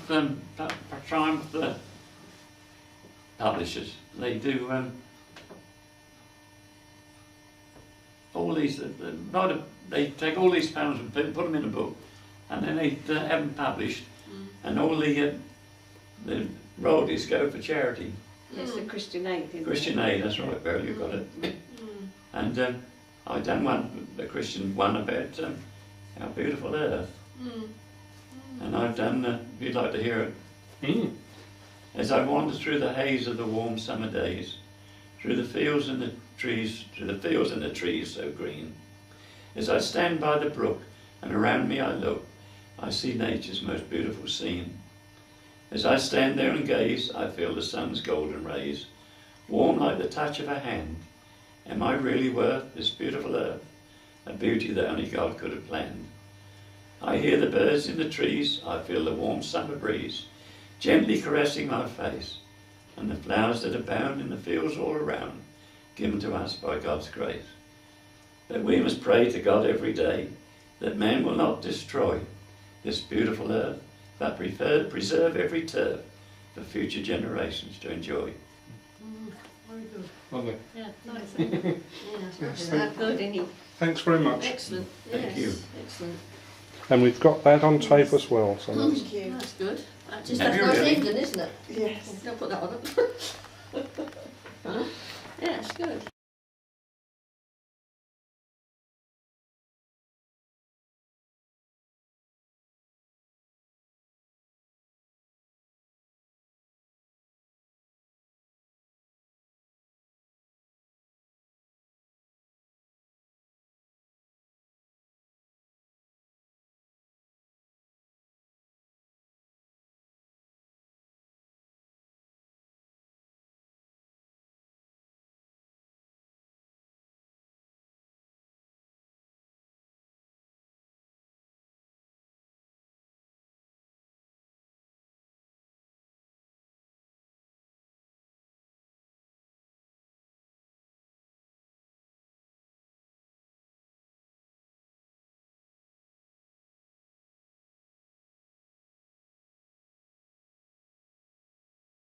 publishers. They do all these. They take all these poems and put them in a book, and then they have them published, and all the royalties go for charity.
Yes, the Christian Aid. Isn't
Christian
it?
Aid, that's right, Beryl, you got it. And I done a Christian one about our beautiful earth. And I've done, if you'd like to hear it. As I wander through the haze of the warm summer days, through the fields and the trees, so green. As I stand by the brook and around me I look, I see nature's most beautiful scene. As I stand there and gaze, I feel the sun's golden rays, warm like the touch of a hand. Am I really worth this beautiful earth, a beauty that only God could have planned? I hear the birds in the trees, I feel the warm summer breeze, gently caressing my face, and the flowers that abound in the fields all around, given to us by God's grace. But we must pray to God every day that man will not destroy this beautiful earth, but preserve every turf for future generations to enjoy.
Very good.
Lovely.
Yeah, nice. Isn't it?
Yeah,
Yes,
lovely.
That's good, isn't he?
Thanks very much.
Excellent.
Thank
Yes,
you.
excellent.
And we've got that on tape as well. So that's,
Thank you.
That's good. That just
Have
that's
you
nice
really?
evening, isn't it?
Yes.
Don't put that on it. Huh? Yeah, it's good.